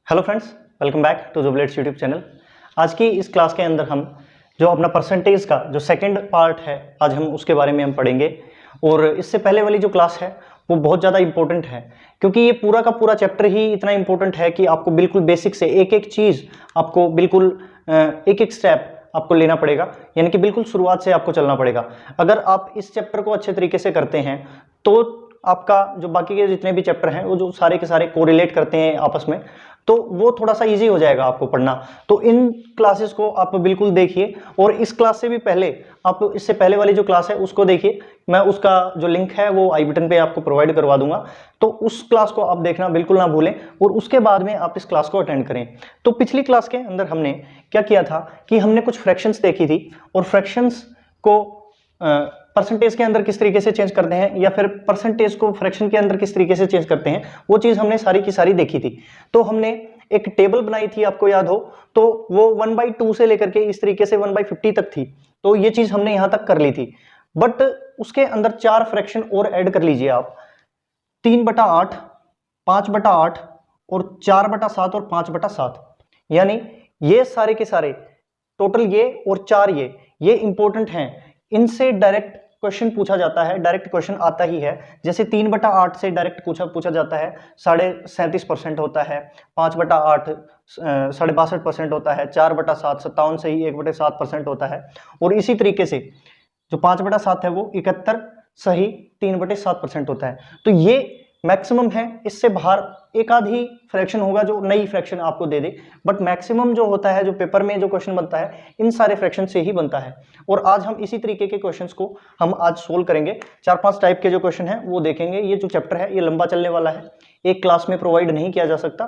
Hello friends, welcome back to जुबलेट्स YouTube channel. आज की इस क्लास के अंदर हम जो अपना परसेंटेज का जो सेकंड पार्ट है, आज हम उसके बारे में हम पढ़ेंगे। और इससे पहले वाली जो क्लास है वो बहुत ज़्यादा इंपॉर्टेंट है, क्योंकि ये पूरा का पूरा चैप्टर ही इतना इंपॉर्टेंट है कि आपको बिल्कुल बेसिक से एक एक चीज़ आपको बिल्कुल एक एक स्टेप आपको लेना पड़ेगा, यानी कि बिल्कुल शुरुआत से आपको चलना पड़ेगा। अगर आप इस चैप्टर को अच्छे तरीके से करते हैं तो आपका जो बाकी के जितने भी चैप्टर हैं वो जो सारे के सारे कोरिलेट करते हैं आपस में, तो वो थोड़ा सा इजी हो जाएगा आपको पढ़ना। तो इन क्लासेस को आप बिल्कुल देखिए, और इस क्लास से भी पहले आप इससे पहले वाली जो क्लास है उसको देखिए। मैं उसका जो लिंक है वो आई बटन पे आपको प्रोवाइड करवा दूंगा, तो उस क्लास को आप देखना बिल्कुल ना भूलें और उसके बाद में आप इस क्लास को अटेंड करें। तो पिछली क्लास के अंदर हमने क्या किया था कि हमने कुछ फ्रैक्शंस देखी थी, और फ्रैक्शंस को परसेंटेज के अंदर किस तरीके से चेंज करते हैं या फिर परसेंटेज को फ्रैक्शन के अंदर किस तरीके से चेंज करते हैं, वो चीज़ हमने सारी की सारी देखी थी। तो हमने एक टेबल बनाई थी, आपको याद हो तो वो 1/2 से लेकर के इस तरीके से 1/50 तक थी। तो ये चीज़ हमने यहाँ तक कर ली थी, बट उसके अंदर 4 फ्रैक्शन और ऐड कर लीजिए आप, 3/8, 5/8 और 4/7 और 5/7। यानी ये सारे के सारे टोटल ये और 4 ये इंपॉर्टेंट हैं। इनसे डायरेक्ट क्वेश्चन पूछा जाता है, डायरेक्ट क्वेश्चन आता ही है। जैसे 3/8 से डायरेक्ट पूछा जाता है, 37.5% होता है, 5/8 62% होता है, 4/7 57 से ही 1/7% होता है, और इसी तरीके से जो 5/7 है वो 71 सही 3/7% होता है। तो ये मैक्सिमम है, इससे बाहर एक आध ही फ्रैक्शन होगा जो नई फ्रैक्शन आपको दे दे, बट मैक्सिमम जो होता है, जो पेपर में जो क्वेश्चन बनता है, इन सारे फ्रैक्शन से ही बनता है। और आज हम इसी तरीके के क्वेश्चंस को हम आज सोल्व करेंगे। 4-5 टाइप के जो क्वेश्चन हैं वो देखेंगे। ये जो चैप्टर है ये लंबा चलने वाला है, एक क्लास में प्रोवाइड नहीं किया जा सकता,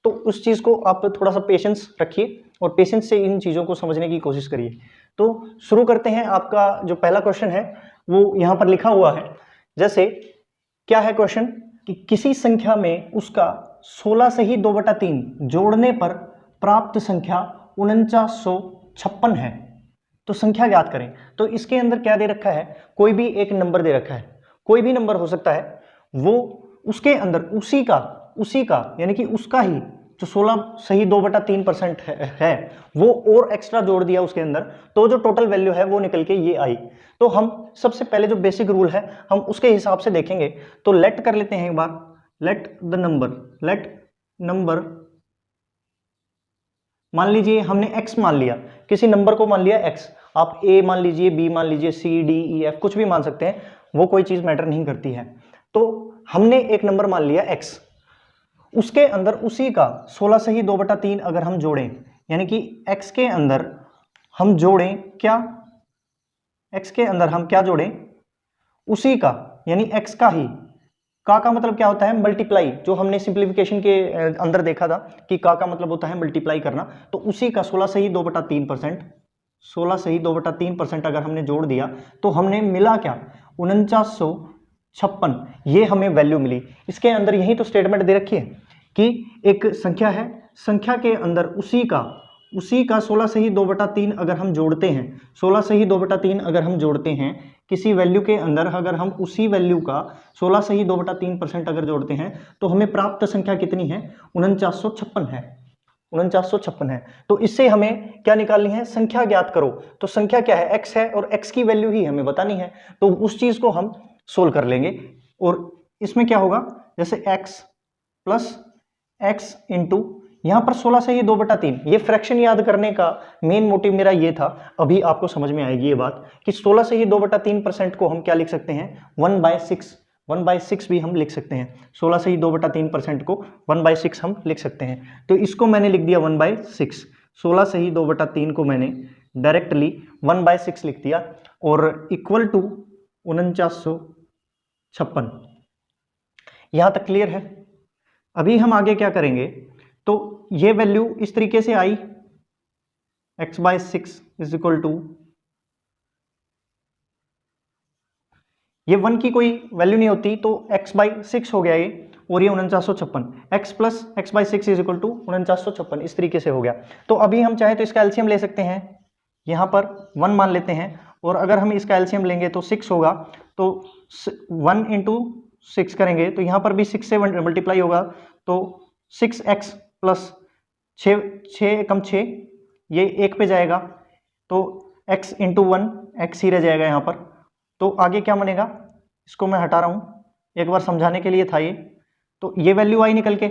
तो उस चीज़ को आप थोड़ा सा पेशेंस रखिए और पेशेंस से इन चीज़ों को समझने की कोशिश करिए। तो शुरू करते हैं। आपका जो पहला क्वेश्चन है वो यहाँ पर लिखा हुआ है। जैसे क्या है क्वेश्चन कि किसी संख्या में उसका 16 से ही 2/3 जोड़ने पर प्राप्त संख्या 4956 है, तो संख्या ज्ञात करें। तो इसके अंदर क्या दे रखा है, कोई भी एक नंबर दे रखा है, कोई भी नंबर हो सकता है, वो उसके अंदर उसी का यानी कि उसका ही जो 16 से ही 2/3% है वो और एक्स्ट्रा जोड़ दिया उसके अंदर, तो जो टोटल वैल्यू है वो निकल के ये आई। तो हम सबसे पहले जो बेसिक रूल है हम उसके हिसाब से देखेंगे। तो लेट कर लेते हैं एक बार, लेट नंबर मान लीजिए हमने x मान लिया, किसी नंबर को मान लिया x, आप a मान लीजिए, b मान लीजिए, c d e f कुछ भी मान सकते हैं, वो कोई चीज मैटर नहीं करती है। तो हमने एक नंबर मान लिया x, उसके अंदर उसी का 16 से ही 2/3 अगर हम जोड़ें, यानी कि x के अंदर हम जोड़ें क्या, x के अंदर हम क्या जोड़ें, उसी का यानी x का ही, का मतलब क्या होता है, मल्टीप्लाई। जो हमने सिंप्लीफिकेशन के अंदर देखा था कि का मतलब होता है मल्टीप्लाई करना। तो उसी का 16 से ही 2/3%, 16 से ही 2/3% अगर हमने जोड़ दिया तो हमने मिला क्या, 4956, ये हमें वैल्यू मिली। इसके अंदर यही तो स्टेटमेंट दे रखी है कि एक संख्या है, संख्या के अंदर उसी का 16 से ही 2/3 अगर हम जोड़ते हैं, 16 से ही 2/3 अगर हम जोड़ते हैं किसी वैल्यू के अंदर, अगर हम उसी वैल्यू का 16 से ही 2/3% अगर जोड़ते हैं तो हमें प्राप्त संख्या कितनी है, 4956 है, 4956 है। तो इससे हमें क्या निकालनी है, संख्या ज्ञात करो। तो संख्या क्या है, x है, और x की वैल्यू ही हमें बतानी है, तो उस चीज को हम सोल्व कर लेंगे। और इसमें क्या होगा, जैसे x प्लस x इंटू यहां पर 16 से ही 2/3, ये फ्रैक्शन याद करने का मेन मोटिव मेरा ये था। अभी आपको समझ में आएगी ये बात कि 16 से ही 2/3% को हम क्या लिख सकते हैं, 1/6 भी हम लिख सकते हैं। 16 से ही 2/3% को 1/6 हम लिख सकते हैं। तो इसको मैंने लिख दिया 1/6, 16 से ही 2/3 को मैंने डायरेक्टली 1/6 लिख दिया, और इक्वल टू 4956। यहां तक क्लियर है। अभी हम आगे क्या करेंगे, तो ये वैल्यू इस तरीके से आई, x/6 इज इक्वल टू, ये 1 की कोई वैल्यू नहीं होती तो x/6 हो गया ये, और ये 4956, x plus x/6 is equal to 4956, इस तरीके से हो गया। तो अभी हम चाहे तो इसका एलसीएम ले सकते हैं, यहाँ पर 1 मान लेते हैं, और अगर हम इसका एलसीएम लेंगे तो 6 होगा, तो 1 इंटू 6 करेंगे तो यहाँ पर भी 6 से मल्टीप्लाई होगा, तो 6x प्लस 6 6 एकम 6, ये 1 पे जाएगा तो x इंटू 1 x ही रह जाएगा यहाँ पर। तो आगे क्या बनेगा, इसको मैं हटा रहा हूँ, एक बार समझाने के लिए था ये। तो ये वैल्यू आई निकल के।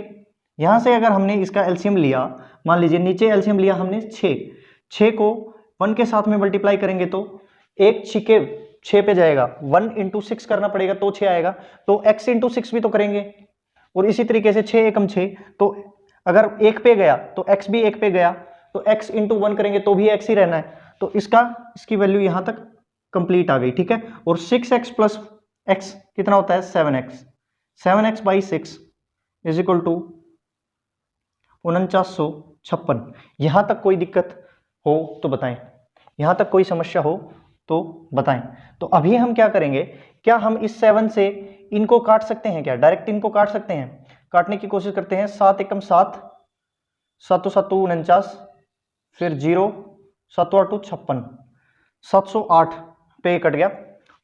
यहाँ से अगर हमने इसका एलसीएम लिया, मान लीजिए नीचे एलसीएम लिया हमने 6 को 1 के साथ में मल्टीप्लाई करेंगे तो 1 छिके 6 पे जाएगा, 1 इंटू 6 करना पड़ेगा तो 6 आएगा। तो x इंटू 6 भी तो करेंगे, और इसी तरीके से 6 एकम 6, तो अगर 1 पे गया तो x भी 1 पे गया, तो x इंटू 1 करेंगे तो भी x ही रहना है। तो इसकी वैल्यू यहां तक कंप्लीट आ गई, ठीक है। और 6x प्लस x कितना होता है, 7x। 7x by 6 is equal to 4956। यहां तक कोई दिक्कत हो तो बताएं, यहां तक कोई समस्या हो तो बताएं। तो अभी हम क्या करेंगे, क्या हम इस 7 से इनको काट सकते हैं, क्या डायरेक्ट इनको काट सकते हैं? काटने की कोशिश करते हैं। 7 एकम 7, 7 7 49, फिर 0, 7 8 56, 708 पे कट गया।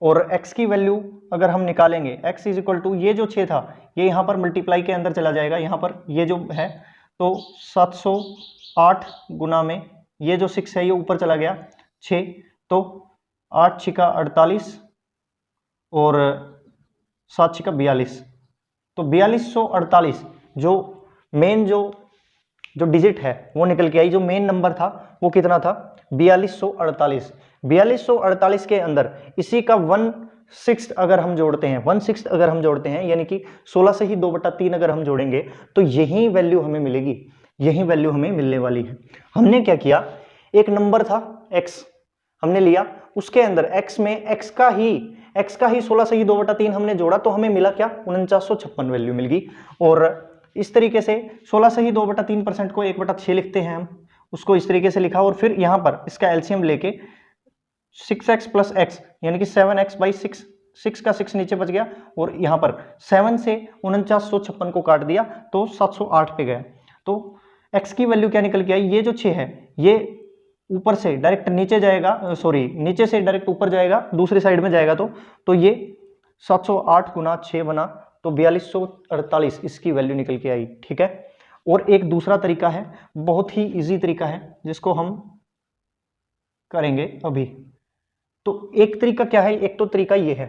और x की वैल्यू अगर हम निकालेंगे, x इज इक्वल टू ये जो 6 था ये यहाँ पर मल्टीप्लाई के अंदर चला जाएगा, यहाँ पर ये जो है तो 708 गुना में ये जो 6 है ये ऊपर चला गया 6, तो 8 छिका 48 और 7 छिका 42, तो 4248 जो मेन जो डिजिट है वो निकल के आई। जो मेन नंबर था वो कितना था, 4248। 4248 के अंदर इसी का 1/6 अगर हम जोड़ते हैं, 1/6 अगर हम जोड़ते हैं, यानी कि 16 से ही 2/3 अगर हम जोड़ेंगे तो यही वैल्यू हमें मिलेगी, यही वैल्यू हमें मिलने वाली है। हमने क्या किया, एक नंबर था x हमने लिया, उसके अंदर x में x का ही 16 से ही 2/3 हमने जोड़ा तो हमें मिला क्या, 4956 वैल्यू मिल गई। और इस तरीके से 16 से ही 2/3% को 1/6 लिखते हैं हम, उसको इस तरीके से लिखा। और फिर यहाँ पर इसका एलसीएम लेके 6x प्लस x यानी कि 7x बाई 6, 6 का 6 नीचे बच गया, और यहाँ पर 7 से 4956 को काट दिया तो 708 पे गया। तो x की वैल्यू क्या निकल के आई, ये जो 6 है ये ऊपर से डायरेक्ट नीचे जाएगा, सॉरी नीचे से डायरेक्ट ऊपर जाएगा, दूसरी साइड में जाएगा तो ये 708 गुना 6 बना, तो 4248 इसकी वैल्यू निकल के आई, ठीक है। और एक दूसरा तरीका है, बहुत ही इजी तरीका है जिसको हम करेंगे अभी। तो एक तरीका क्या है, एक तो तरीका ये है,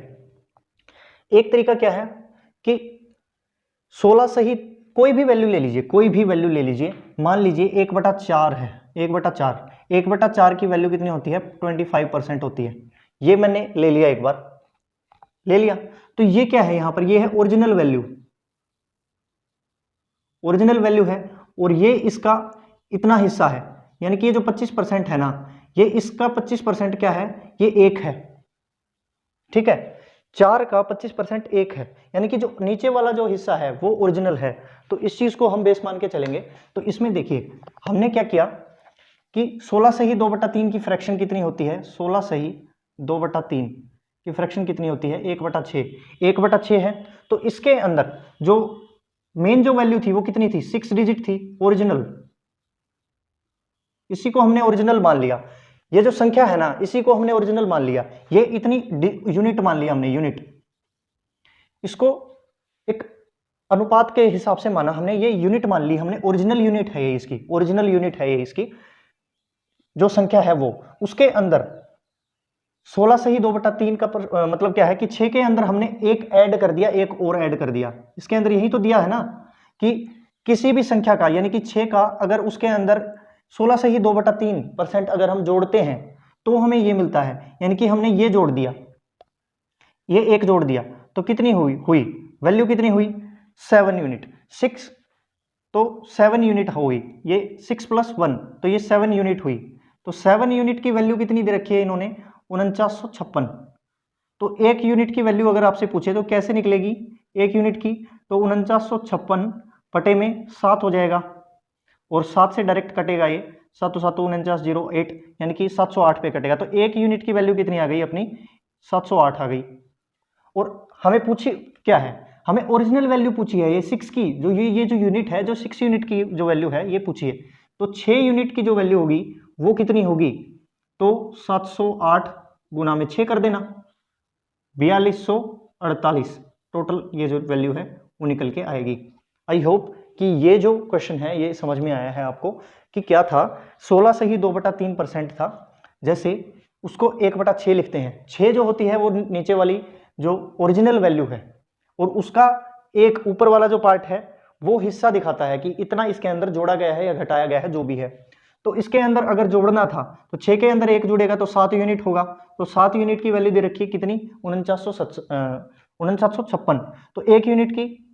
एक तरीका क्या है कि 16 से ही कोई भी वैल्यू ले लीजिए, कोई भी वैल्यू ले लीजिए, मान लीजिए 1/4 है, 1/4, 1/4 की वैल्यू कितनी होती है, 25% होती है। ये मैंने ले लिया, एक बार ले लिया, तो ये क्या है यहाँ पर, ये है ओरिजिनल वैल्यू, ओरिजिनल वैल्यू है। और ये इसका इतना हिस्सा है, यानी कि ये जो 25% है ना, ये इसका 25% क्या है, ये 1 है, ठीक है। 4 का 25% 1 है, यानी कि जो नीचे वाला जो हिस्सा है वो ओरिजिनल है। तो इस चीज को हम बेस मान के चलेंगे। तो इसमें देखिए हमने क्या किया कि 16 से ही 2/3 की फ्रैक्शन कितनी होती है, 16 से ही 2/3 की फ्रैक्शन कितनी होती है, 1/6, 1/6 है। तो इसके अंदर जो मेन जो वैल्यू थी वो कितनी थी, 6 डिजिट थी, ओरिजिनल, इसी को हमने ओरिजिनल मान लिया। ये जो संख्या है ना इसी को हमने ओरिजिनल मान लिया, ये इतनी यूनिट मान लिया हमने, यूनिट, इसको एक अनुपात के हिसाब से माना हमने, ये यूनिट मान ली हमने, ओरिजिनल यूनिट है ये इसकी, ओरिजिनल यूनिट है ये इसकी जो संख्या है वो। उसके अंदर 16 से ही 2/3 का मतलब क्या है कि 6 के अंदर हमने एक ऐड कर दिया, एक और ऐड कर दिया। इसके अंदर यही तो दिया है ना कि किसी भी संख्या का, यानी कि 6 का अगर उसके अंदर 16 से ही 2/3% अगर हम जोड़ते हैं तो हमें ये मिलता है, यानी कि हमने ये जोड़ दिया, ये एक जोड़ दिया तो कितनी हुई वैल्यू कितनी हुई, 7 यूनिट, 6 तो 7 यूनिट हुई, ये 6 + 1 तो ये 7 यूनिट हुई। तो 7 यूनिट की वैल्यू कितनी दे रखी है इन्होंने, 4956। तो एक यूनिट की वैल्यू अगर आपसे पूछे तो कैसे निकलेगी, एक यूनिट की तो 4956 बटे में 7 हो जाएगा, और 7 से डायरेक्ट कटेगा ये, 7 7 49 0 8, यानी कि 708 पे कटेगा। तो एक यूनिट की वैल्यू कितनी आ गई अपनी, 708 आ गई। और हमें पूछी क्या है, हमें ओरिजिनल वैल्यू पूछी है, ये 6 की जो ये जो यूनिट है, जो 6 यूनिट की जो वैल्यू है ये पूछी है। तो 6 यूनिट की जो वैल्यू होगी वो कितनी होगी, तो 708 गुना में 6 कर देना, 4248 टोटल ये जो वैल्यू है वो निकल के आएगी। आई होप कि ये जो क्वेश्चन है ये समझ में आया है आपको कि क्या था, 16 सही 2/3% था। जैसे उसको 1/6 लिखते हैं। 6 जो होती है वो नीचे वाली जो ओरिजिनल वैल्यू है, और उसका एक ऊपर वाला जो पार्ट है वो हिस्सा दिखाता है कि इतना इसके अंदर जोड़ा गया है या घटाया गया है, जो भी है। तो इसके अंदर अगर जोड़ना था तो 6 के अंदर 1 जुड़ेगा तो 7 यूनिट होगा। तो 7 यूनिट की वैल्यू दे रखी है कितनी, 4956। तो 1 यूनिट की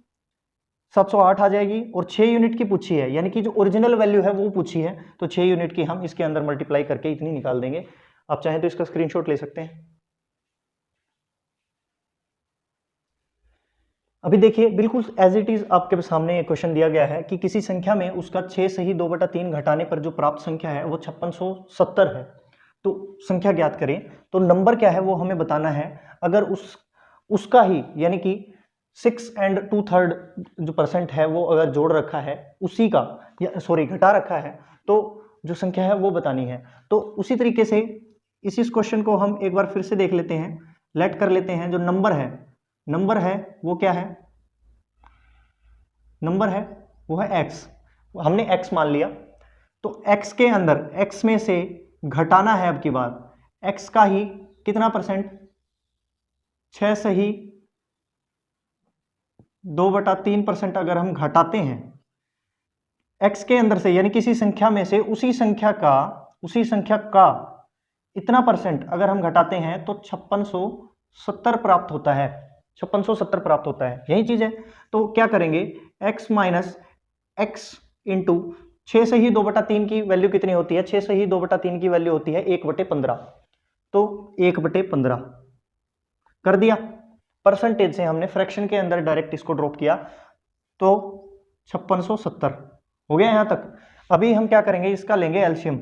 708 आ जाएगी, और 6 यूनिट की पूछी है, यानी कि जो ओरिजिनल वैल्यू है वो पूछी है, तो 6 यूनिट की हम इसके अंदर मल्टीप्लाई करके इतनी निकाल देंगे। आप चाहें तो इसका स्क्रीनशॉट ले सकते हैं। अभी देखिए बिल्कुल एज इट इज आपके सामने क्वेश्चन दिया गया है कि किसी संख्या में उसका 6 सही 2/3 घटाने पर जो प्राप्त संख्या है वो 5670 है। तो संख्या ज्ञात करें, तो नंबर क्या है वो हमें बताना है। अगर उसका ही यानी कि 6 and 2/3 जो परसेंट है वो अगर जोड़ रखा है उसी का, या सॉरी घटा रखा है, तो जो संख्या है वो बतानी है। तो उसी तरीके से इस क्वेश्चन को हम एक बार फिर से देख लेते हैं, लेट कर लेते हैं। जो नंबर है वो क्या है, नंबर है वो है x, हमने x मान लिया। तो x के अंदर x में से घटाना है, अब की बात x का ही कितना परसेंट, 6 सही 2/3% अगर हम घटाते हैं x के अंदर से, यानी किसी संख्या में से उसी संख्या का इतना परसेंट अगर हम घटाते हैं तो 5670 प्राप्त होता है। 5670 प्राप्त होता है, यही चीज है। तो क्या करेंगे, x माइनस x इंटू 6 से ही 2/3 की वैल्यू कितनी होती है, 6 से ही 2/3 की वैल्यू होती है 1/15। तो 1/15 कर दिया, परसेंटेज से हमने फ्रैक्शन के अंदर डायरेक्ट इसको ड्रॉप किया, तो 5670 हो गया यहां तक। अभी हम क्या करेंगे, इसका लेंगे LCM,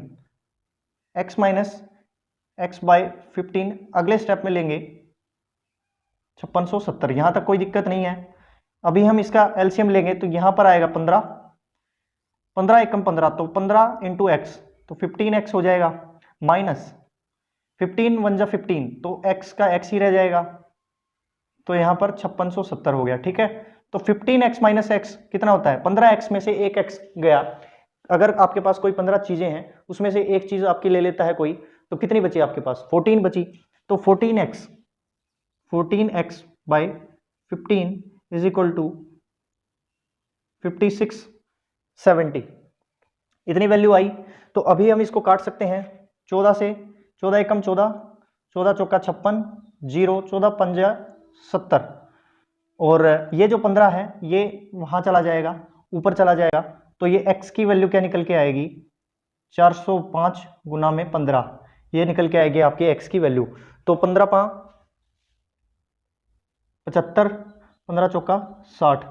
x minus x by 15 अगले स्टेप में लेंगे 5670, यहां तक कोई दिक्कत नहीं है। अभी हम इसका एलसीएम लेंगे तो यहां पर आएगा 15 एकम 15, तो 15 इंटू एक्स, तो 15x हो जाएगा, माइनस 15 1 जा 15, तो x का x ही रह जाएगा, तो यहां पर 5670 हो गया। ठीक है, तो 15x माइनस x कितना होता है, 15x में से एक x गया। अगर आपके पास कोई 15 चीजें हैं उसमें से एक चीज आपकी ले लेता है कोई, तो कितनी बची आपके पास, 14 बची। तो 14x by 15 is equal to 5670, इतनी वैल्यू आई। तो अभी हम इसको काट सकते हैं 14 से, 14 एकम 14, 14 चौका 56, 0 14 पंजा 70, और ये जो 15 है ये वहां चला जाएगा, ऊपर चला जाएगा। तो ये x की वैल्यू क्या निकल के आएगी, 405 गुना में 15, ये निकल के आएगी आपकी x की वैल्यू। तो 15 5 75, 15 चौका 60,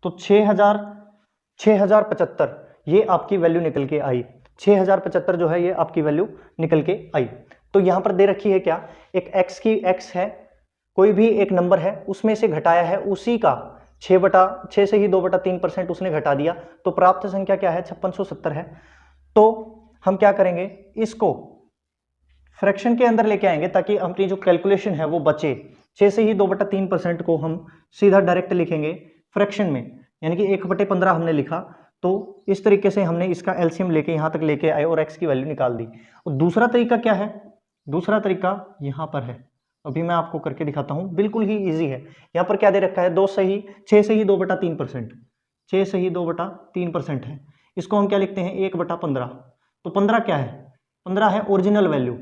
तो 6075 ये आपकी वैल्यू निकल के आई। 6075 जो है ये आपकी वैल्यू निकल के आई। तो यहां पर दे रखी है क्या, एक x की x है, कोई भी एक नंबर है उसमें से घटाया है, उसी का 6 से ही 2/3% उसने घटा दिया, तो प्राप्त संख्या क्या है, 5670 है। तो हम क्या करेंगे, इसको फ्रैक्शन के अंदर लेके आएंगे ताकि अपनी जो कैलकुलेशन है वो बचे। 6 से ही 2/3% को हम सीधा डायरेक्ट लिखेंगे फ्रैक्शन में, यानी कि 1/15 हमने लिखा। तो इस तरीके से हमने इसका एलसीएम लेके यहां तक लेके आए और x की वैल्यू निकाल दी। और दूसरा तरीका क्या है, दूसरा तरीका यहां पर है, अभी मैं आपको करके दिखाता हूं, बिल्कुल ही इजी है। यहां पर क्या दे रखा है, 6 से ही 2/3%, 6 से ही 2/3% है, इसको हम क्या लिखते हैं, 1/15। तो 15 क्या है, 15 है ओरिजिनल वैल्यू,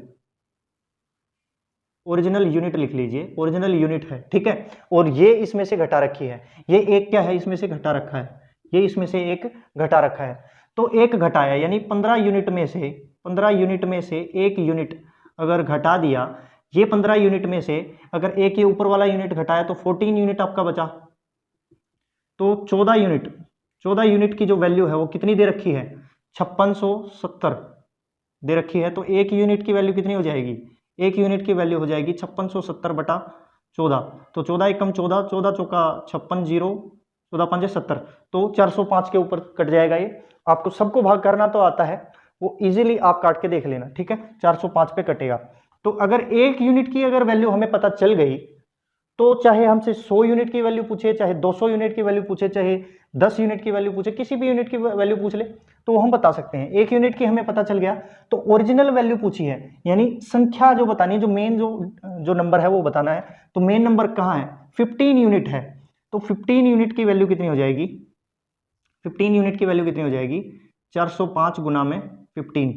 ओरिजिनल यूनिट लिख लीजिए, ओरिजिनल यूनिट है। ठीक है, और ये इसमें से घटा रखी है, ये एक क्या है इसमें से घटा रखा है, ये इसमें से एक घटा रखा है। तो एक घटाया, यानी 15 यूनिट में से, 15 यूनिट में से एक यूनिट अगर घटा दिया, ये 15 यूनिट में से अगर एक ये ऊपर वाला यूनिट घटाया तो 14 यूनिट आपका बचा। तो 14 यूनिट की जो वैल्यू है वो कितनी दे रखी है, 5670 दे रखी है। तो एक यूनिट की वैल्यू कितनी हो जाएगी, एक यूनिट की वैल्यू हो जाएगी 5670/14। तो 14 एकम 14, 14 चौका 56, 0 14 5 70, तो 405 के ऊपर कट जाएगा। ये आपको सबको भाग करना तो आता है, वो इजीली आप काट के देख लेना। ठीक है, 405 पे कटेगा। तो अगर एक यूनिट की अगर वैल्यू हमें पता चल गई तो चाहे हमसे 100 यूनिट की वैल्यू पूछे, चाहे 200 यूनिट की वैल्यू पूछे, चाहे 10 यूनिट की वैल्यू पूछे, किसी भी यूनिट की वैल्यू पूछ ले तो वो हम बता सकते हैं। 1 यूनिट की हमें पता चल गया तो ओरिजिनल वैल्यू पूछी है, यानी संख्या जो बतानी है, जो मेन जो नंबर है वो बताना है। तो मेन नंबर कहाँ है? 15 यूनिट है, तो 15 यूनिट की वैल्यू कितनी हो जाएगी? 15 यूनिट की वैल्यू कितनी हो जाएगी? 405 गुना में 15,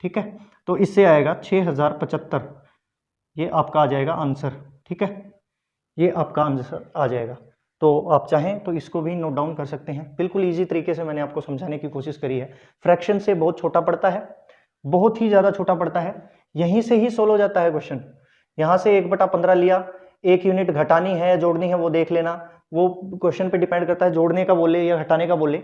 ठीक है। तो इससे आएगा 6075, ये आपका आ जाएगा आंसर, ठीक है, ये आपका आंसर आ जाएगा। तो आप चाहें तो इसको भी नोट डाउन कर सकते हैं। बिल्कुल इजी तरीके से मैंने आपको समझाने की कोशिश करी है। फ्रैक्शन से बहुत छोटा पड़ता है, बहुत ही ज़्यादा छोटा पड़ता है, यहीं से ही सोल्व हो जाता है क्वेश्चन। यहाँ से 1/15 लिया, 1 यूनिट घटानी है जोड़नी है वो देख लेना, वो क्वेश्चन पे डिपेंड करता है जोड़ने का बोले या घटाने का बोले।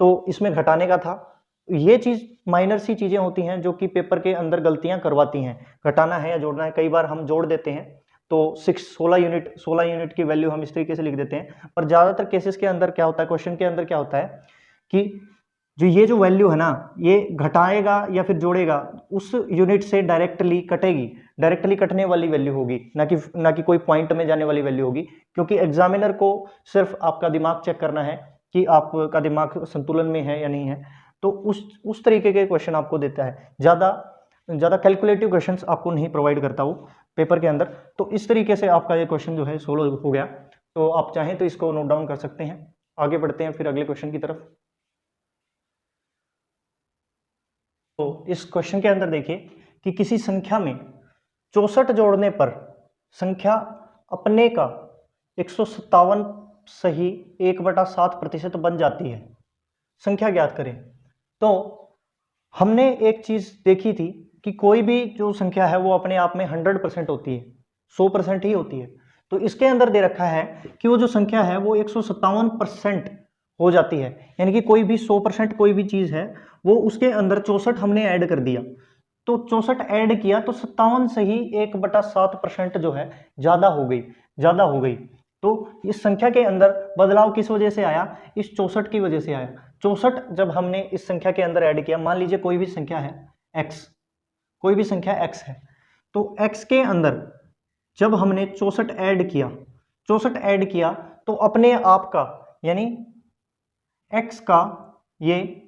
तो इसमें घटाने का था। ये चीज़ माइनर सी चीज़ें होती हैं जो कि पेपर के अंदर गलतियां करवाती हैं। घटाना है या जोड़ना है, कई बार हम जोड़ देते हैं तो 16 यूनिट की वैल्यू हम इस तरीके से लिख देते हैं। पर ज़्यादातर केसेस के अंदर क्या होता है, क्वेश्चन के अंदर क्या होता है कि ये जो वैल्यू है ना, ये घटाएगा या फिर जोड़ेगा, उस यूनिट से डायरेक्टली कटेगी, डायरेक्टली कटने वाली वैल्यू होगी, ना कि कोई पॉइंट में जाने वाली वैल्यू होगी। क्योंकि एग्जामिनर को सिर्फ आपका दिमाग चेक करना है कि आपका दिमाग संतुलन में है या नहीं है। तो उस तरीके के क्वेश्चन आपको देता है, ज़्यादा कैलकुलेटिव क्वेश्चंस आपको नहीं प्रोवाइड करता वो पेपर के अंदर। तो इस तरीके से आपका ये क्वेश्चन जो है सोल्व हो गया। तो आप चाहें तो इसको नोट डाउन कर सकते हैं। आगे बढ़ते हैं फिर अगले क्वेश्चन की तरफ। तो इस क्वेश्चन के अंदर देखिए कि किसी संख्या में 64 जोड़ने पर संख्या अपने का 157 सही 1/7% बन जाती है, संख्या ज्ञात करें। तो हमने एक चीज देखी थी कि कोई भी जो संख्या है वो अपने आप में 100% होती है, 100% ही होती है। तो इसके अंदर दे रखा है कि वो जो संख्या है वो 157% हो जाती है, यानी कि कोई भी 100% कोई भी चीज है वो उसके अंदर 64 हमने ऐड कर दिया। तो 64 ऐड किया तो 57 से ही 1/7% जो है ज्यादा हो गई। तो इस संख्या के अंदर बदलाव किस वजह से आया? इस 64 की वजह से आया। 64 जब हमने इस संख्या के अंदर ऐड किया, मान लीजिए कोई भी संख्या है x, कोई भी संख्या x है, तो x के अंदर जब हमने 64 ऐड किया तो अपने आप का यानी x का ये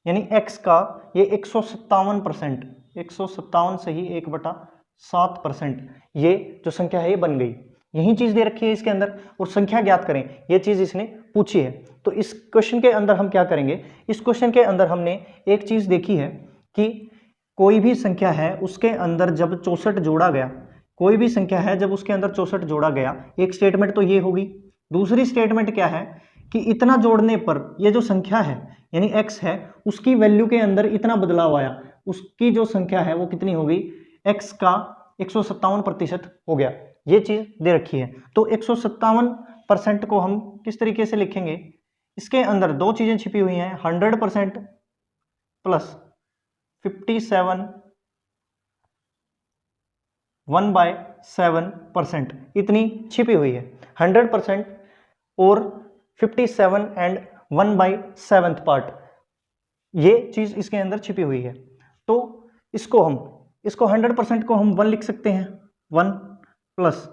157%, 157 से ही 1/7% ये जो संख्या है ये बन गई। यही चीज दे रखी है इसके अंदर, और संख्या ज्ञात करें, ये चीज इसने पूछी है। तो इस क्वेश्चन के अंदर हम क्या करेंगे? इस क्वेश्चन के अंदर हमने एक चीज देखी है कि कोई भी संख्या है उसके अंदर जब 64 जोड़ा गया, कोई भी संख्या है जब उसके अंदर 64 जोड़ा गया, एक स्टेटमेंट तो ये होगी। दूसरी स्टेटमेंट क्या है कि इतना जोड़ने पर ये जो संख्या है यानी x है उसकी वैल्यू के अंदर इतना बदलाव आया, उसकी जो संख्या है वो कितनी हो गई? x का 157% हो गया। ये चीज दे रखी है। तो 157% को हम किस तरीके से लिखेंगे? इसके अंदर दो चीजें छिपी हुई हैं, 100% प्लस 57 1/7% इतनी छिपी हुई है। 100% और 57 एंड 1/7 पार्ट, ये चीज इसके अंदर छिपी हुई है। तो इसको 100% को हम 1 लिख सकते हैं, 1 प्लस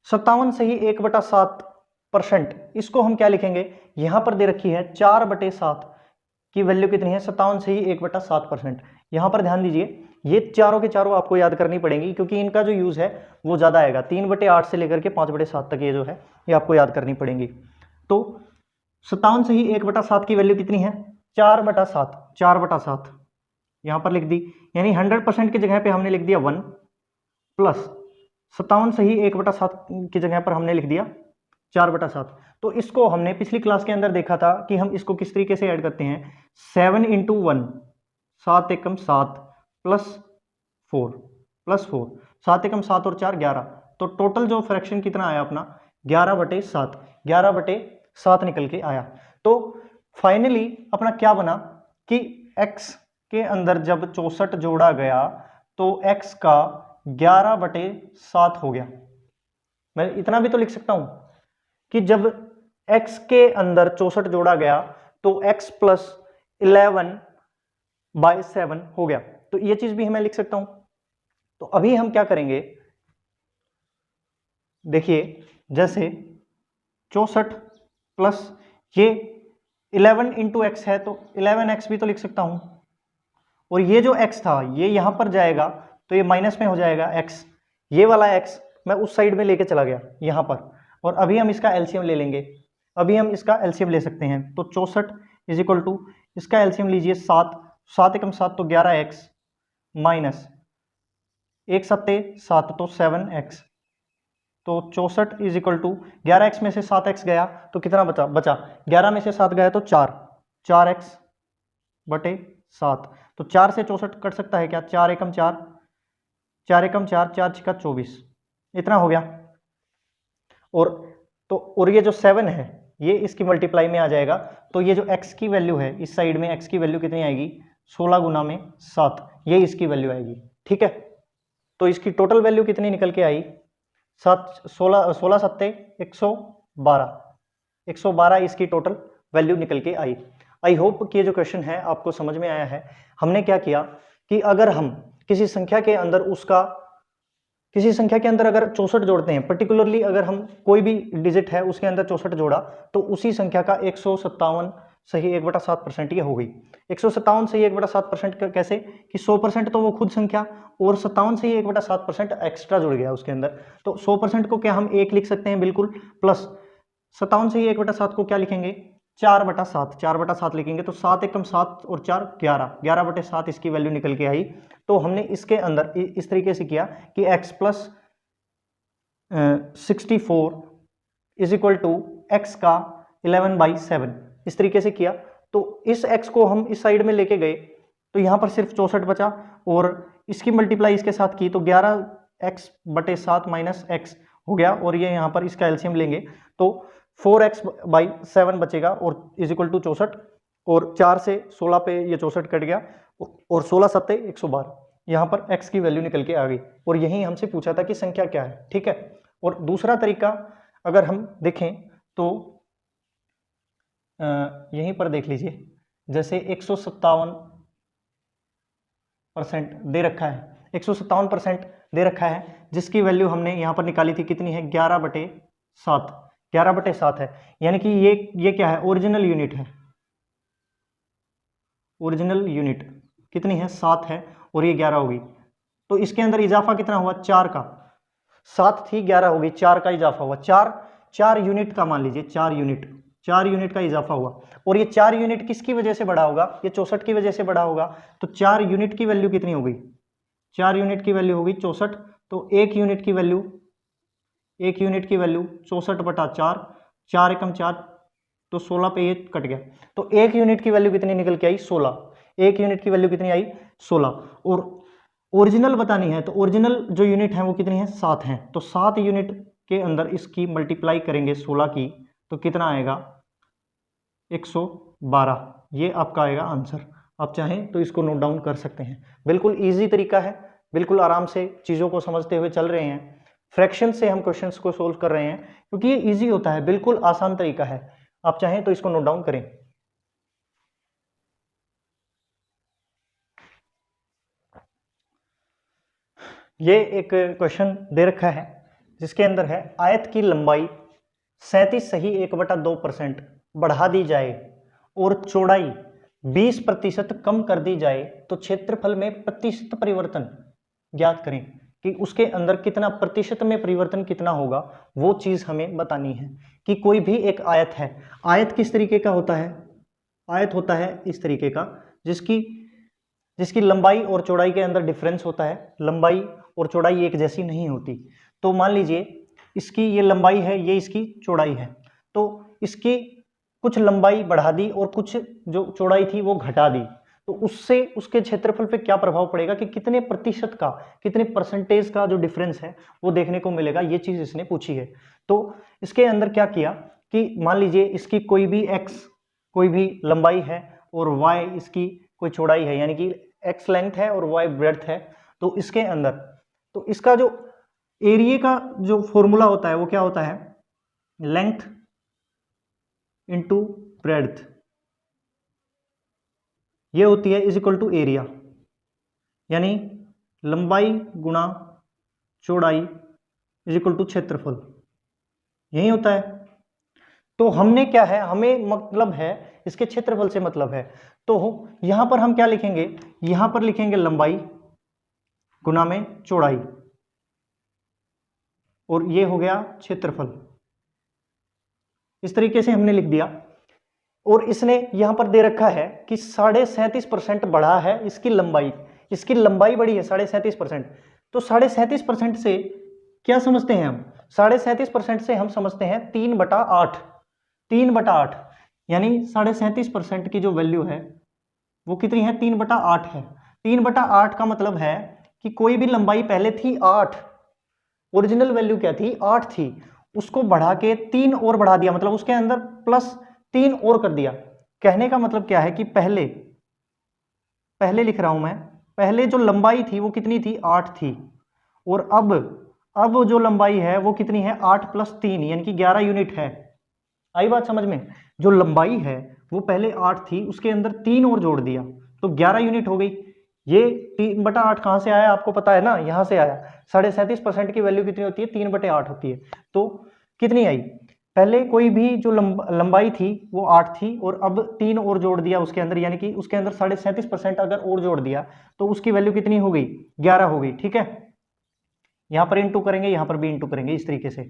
57 से ही 1/7%, इसको हम क्या लिखेंगे? यहां पर दे रखी है 4/7 की वैल्यू कितनी है? 57 से ही 1/7%। यहां पर ध्यान दीजिए, ये चारों के चारों आपको याद करनी पड़ेंगी क्योंकि इनका जो यूज है वो ज्यादा आएगा। 3/8 से लेकर के 5/7 तक ये जो है ये आपको याद करनी पड़ेंगी। तो 57 से ही 1/7 की वैल्यू कितनी है? 4/7 यहां पर लिख दी, यानी 100% की जगह पे हमने लिख दिया 1 प्लस 57 से ही 1/7 की जगह पर हमने लिख दिया 4/7। तो इसको हमने पिछली क्लास के अंदर देखा था कि हम इसको किस तरीके से ऐड करते हैं। 7 × 1 7 एकम 7 प्लस 4 7 एकम 7 और 4 11। तो टोटल जो फ्रैक्शन कितना आया अपना? 11/7, 11/7 निकल के आया। तो फाइनली अपना क्या बना कि x के अंदर जब 64 जोड़ा गया तो x का 11/7 हो गया। मैं इतना भी तो लिख सकता हूं कि जब x के अंदर 64 जोड़ा गया तो x प्लस 11/7 हो गया। तो ये चीज भी मैं लिख सकता हूं। तो अभी हम क्या करेंगे, देखिए जैसे 64 प्लस ये 11 इंटू एक्स है तो 11x भी तो लिख सकता हूँ, और ये जो x था ये यहाँ पर जाएगा तो ये माइनस में हो जाएगा x, ये वाला x मैं उस साइड में लेके चला गया यहाँ पर, और अभी हम इसका एलसीएम ले लेंगे। अभी हम इसका एलसीएम ले सकते हैं, तो 64 इज इक्वल टू इसका एलसीएम लीजिए 7, 7 एकम 7 तो 11x माइनस 1 सत्ते 7 तो 7x, तो 64 इज इक्वल टू 11x में से 7x गया तो कितना बचा 11 में से 7 गया तो 4x बटे 7, तो 4 से 64 कट सकता है क्या, 4 एकम 4, 4 एकम 4, 4 छिका 24, इतना हो गया। और ये जो 7 है ये इसकी मल्टीप्लाई में आ जाएगा, तो ये जो x की वैल्यू है इस साइड में x की वैल्यू कितनी आएगी, 16 गुना में 7, ये इसकी वैल्यू आएगी। ठीक है, तो इसकी टोटल वैल्यू कितनी निकल के आई, 16 सत्ते 112 इसकी टोटल वैल्यू निकल के आई। आई होप कि ये जो क्वेश्चन है आपको समझ में आया है। हमने क्या किया कि अगर हम किसी संख्या के अंदर अगर 64 जोड़ते हैं, पर्टिकुलरली अगर हम कोई भी डिजिट है उसके अंदर 64 जोड़ा, तो उसी संख्या का 157 सही 1/7% ये हो गई। 157 सही 1/7% कैसे कि 100% तो वो खुद संख्या और 57 सही 1/7% एक्स्ट्रा जुड़ गया उसके अंदर, तो 100% को क्या हम 1 लिख सकते हैं बिल्कुल, प्लस 57 सही 1/7 को क्या लिखेंगे 4/7 लिखेंगे, तो 7 एकम 7 और 4 11/7 इसकी वैल्यू निकल के आई। तो हमने इसके अंदर इस तरीके से किया कि x plus 64 is equal to x का 11/7, इस तरीके से किया। तो इस x को हम इस साइड में लेके गए तो यहाँ पर सिर्फ 64 बचा, और इसकी मल्टीप्लाई इसके साथ की तो 11x/7 माइनस x हो गया, और ये यहाँ पर इसका एलसीएम लेंगे तो 4x/7 बचेगा और इज इक्वल टू 64, और 4 से 16 पे ये 64 कट गया, और 16 सत्ते 112, यहाँ पर x की वैल्यू निकल के आ गई, और यही हमसे पूछा था कि संख्या क्या है। ठीक है, और दूसरा तरीका अगर हम देखें तो यहीं पर देख लीजिए, जैसे 157% दे रखा है, 157% दे रखा है, जिसकी वैल्यू हमने यहाँ पर निकाली थी कितनी है 11/7 है, यानी कि ये क्या है ओरिजिनल यूनिट है, ओरिजिनल यूनिट कितनी है 7 है, और ये 11 होगी, तो इसके अंदर इजाफा कितना हुआ 4 का, 7 थी 11 होगी, 4 का इजाफा हुआ, 4 यूनिट का मान लीजिए 4 यूनिट का इजाफा हुआ, और ये 4 यूनिट किसकी वजह से बढ़ा होगा, ये 64 की वजह से बढ़ा होगा, तो 4 यूनिट की वैल्यू कितनी हो गई, 4 यूनिट की वैल्यू होगी 64, तो 1 यूनिट की वैल्यू 64/4, 4 एकम 4 तो 16 पे ये कट गया, तो 1 यूनिट की वैल्यू कितनी निकल के आई 16, 1 यूनिट की वैल्यू कितनी आई 16, और ओरिजिनल बतानी है तो ओरिजिनल जो यूनिट है वो कितनी है 7 है, तो 7 यूनिट के अंदर इसकी मल्टीप्लाई करेंगे 16 की तो कितना आएगा 112, ये आपका आएगा आंसर। आप चाहें तो इसको नोट डाउन कर सकते हैं, बिल्कुल ईजी तरीका है, बिल्कुल आराम से चीज़ों को समझते हुए चल रहे हैं, फ्रैक्शन से हम क्वेश्चंस को सोल्व कर रहे हैं क्योंकि ये ईजी होता है, बिल्कुल आसान तरीका है, आप चाहें तो इसको नोट डाउन करें। ये एक क्वेश्चन दे रखा है जिसके अंदर है आयत की लंबाई 37 सही 1/2% बढ़ा दी जाए और चौड़ाई 20% कम कर दी जाए तो क्षेत्रफल में प्रतिशत परिवर्तन ज्ञात करें, कि उसके अंदर कितना प्रतिशत में परिवर्तन कितना होगा, वो चीज हमें बतानी है। कि कोई भी एक आयत है, आयत किस तरीके का होता है, आयत होता है इस तरीके का जिसकी लंबाई और चौड़ाई के अंदर डिफरेंस होता है, लंबाई और चौड़ाई एक जैसी नहीं होती। तो मान लीजिए इसकी ये लंबाई है, ये इसकी चौड़ाई है, तो इसकी कुछ लंबाई बढ़ा दी और कुछ जो चौड़ाई थी वो घटा दी, तो उससे उसके क्षेत्रफल पे क्या प्रभाव पड़ेगा, कि कितने प्रतिशत का, कितने परसेंटेज का जो डिफरेंस है वो देखने को मिलेगा, ये चीज इसने पूछी है। तो इसके अंदर क्या किया कि मान लीजिए इसकी कोई भी x कोई भी लंबाई है और y इसकी कोई चौड़ाई है, यानी कि x लेंथ है और y ब्रेड्थ है, तो इसके अंदर तो इसका जो एरिया का जो फॉर्मूला होता है वो क्या होता है, लेंथ इंटू ब्रेड्थ, ये होती है इज इक्वल टू एरिया, यानी लंबाई गुणा चौड़ाई इज इक्वल टू क्षेत्रफल। यही होता है। तो हमने क्या है, हमें मतलब है इसके क्षेत्रफल से मतलब है, तो यहां पर हम क्या लिखेंगे, यहां पर लिखेंगे लंबाई गुना में चौड़ाई, और ये हो गया क्षेत्रफल। इस तरीके से हमने लिख दिया। और इसने यहां पर दे रखा है कि 37.5% बढ़ा है इसकी लंबाई बढ़ी है 37.5%। तो 37.5% से क्या समझते हैं हम, 37.5% से हम समझते हैं 3/8। 3/8 यानी 37.5% की जो वैल्यू है वो कितनी है, 3/8 है। 3/8 का मतलब है कि कोई भी लंबाई पहले थी 8, ओरिजिनल वैल्यू क्या थी 8 थी, उसको बढ़ा के 3 और बढ़ा दिया, मतलब उसके अंदर +3 और कर दिया। कहने का मतलब क्या है कि पहले लिख रहा हूं मैं, पहले जो लंबाई थी वो कितनी थी 8 थी, और अब जो लंबाई है वो कितनी है 8 + 3 यानी कि 11 यूनिट है। आई बात समझ में, जो लंबाई है वो पहले 8 थी, उसके अंदर 3 और जोड़ दिया तो 11 यूनिट हो गई। ये 3/8 कहां से आया आपको पता है ना, यहां से आया। 37.5% की वैल्यू कितनी होती है, 3/8 होती है। तो कितनी आई, पहले कोई भी जो लंबाई थी वो 8 थी, और अब 3 और जोड़ दिया उसके अंदर, यानी कि उसके अंदर 37.5% अगर और जोड़ दिया तो उसकी वैल्यू कितनी हो गई, 11 हो गई। ठीक है, यहां पर इंटू करेंगे, यहां पर भी इंटू करेंगे इस तरीके से।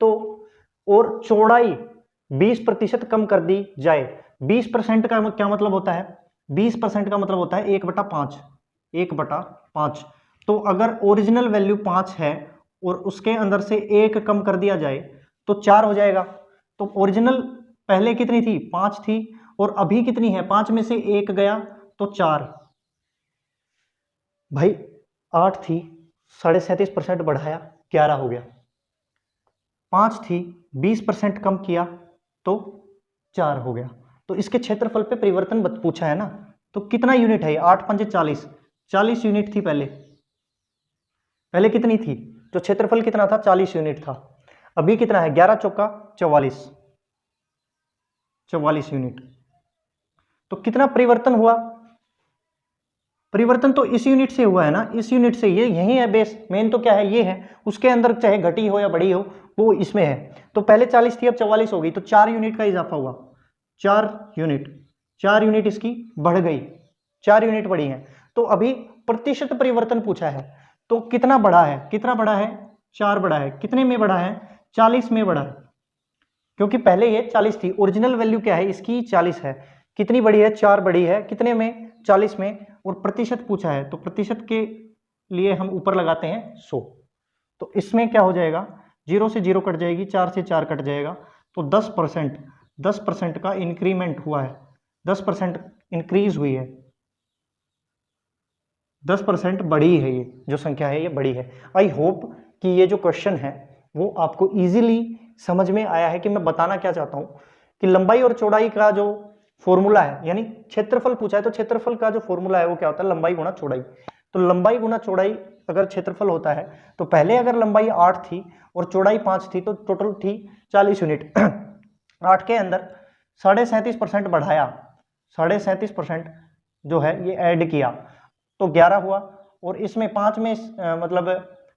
तो और चौड़ाई 20% कम कर दी जाए। 20% का क्या मतलब होता है, 20% का मतलब होता है 1/5। 1/5। तो अगर ओरिजिनल वैल्यू 5 है और उसके अंदर से 1 कम कर दिया जाए तो 4 हो जाएगा। तो ओरिजिनल पहले कितनी थी, 5 थी, और अभी कितनी है, 5 में से 1 गया तो 4। भाई 8 थी, 37.5% बढ़ाया 11 हो गया। 5 थी, 20% कम किया तो 4 हो गया। तो इसके क्षेत्रफल पे परिवर्तन पूछा है ना, तो कितना यूनिट है ये, 8 × 5 = 40। 40 यूनिट थी पहले कितनी थी, जो क्षेत्रफल कितना था 40 यूनिट था। अभी कितना है, 11 चौका 44 यूनिट। तो कितना परिवर्तन हुआ, परिवर्तन तो इस यूनिट से हुआ है ना, इस यूनिट से। ये यही है बेस, मेन तो क्या है ये है, उसके अंदर चाहे घटी हो या बढ़ी हो वो इसमें है। तो पहले 40 थी अब 44 हो गई, तो 4 यूनिट का इजाफा हुआ। 4 यूनिट इसकी बढ़ गई, 4 यूनिट बढ़ी है। तो अभी प्रतिशत परिवर्तन पूछा है, तो कितना बढ़ा है, 4 बढ़ा है। कितने में बढ़ा है, 40 में बढ़ा है, क्योंकि पहले ये 40 थी। ओरिजिनल वैल्यू क्या है इसकी 40 है, कितनी बढ़ी है, 4 बढ़ी है, कितने में, 40 में, और प्रतिशत पूछा है तो प्रतिशत के लिए हम ऊपर लगाते हैं 100। तो इसमें क्या हो जाएगा, 0 से 0 कट जाएगी, 4 से 4 कट जाएगा, तो 10% का इंक्रीमेंट हुआ है, 10% इंक्रीज हुई है, 10% बढ़ी है, ये जो संख्या है ये बढ़ी है। आई होप कि ये जो क्वेश्चन है वो आपको इजीली समझ में आया है कि मैं बताना क्या चाहता हूं कि लंबाई और चौड़ाई का जो फॉर्मूला है, यानी क्षेत्रफल पूछा है तो क्षेत्रफल का जो फॉर्मूला है वो क्या होता है, लंबाई गुणा चौड़ाई। तो लंबाई गुणा चौड़ाई अगर क्षेत्रफल होता है तो पहले अगर लंबाई 8 थी और चौड़ाई 5 थी तो टोटल थी 40 यूनिट। 8 के अंदर 37.5% बढ़ाया, 37.5% जो है ये ऐड किया तो 11 हुआ, और इसमें 5 में मतलब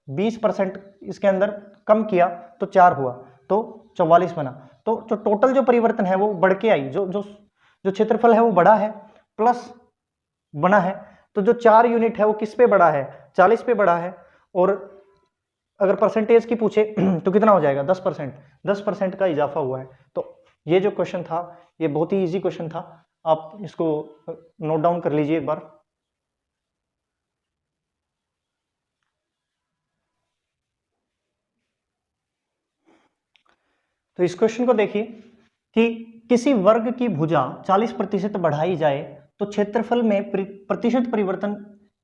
20% इसके अंदर कम किया तो 4 हुआ, तो 44 बना। तो जो टोटल जो परिवर्तन है वो बढ़ के आई, जो क्षेत्रफल है वो बड़ा है प्लस बना है। तो जो 4 यूनिट है वो किस पे बढ़ा है, 40 पे बढ़ा है। और अगर परसेंटेज की पूछे तो कितना हो जाएगा, 10% का इजाफा हुआ है। तो ये जो क्वेश्चन था ये बहुत ही इजी क्वेश्चन था, आप इसको नोट डाउन कर लीजिए एक बार। तो इस क्वेश्चन को देखिए कि किसी वर्ग की भुजा 40% बढ़ाई जाए तो क्षेत्रफल में प्रतिशत परिवर्तन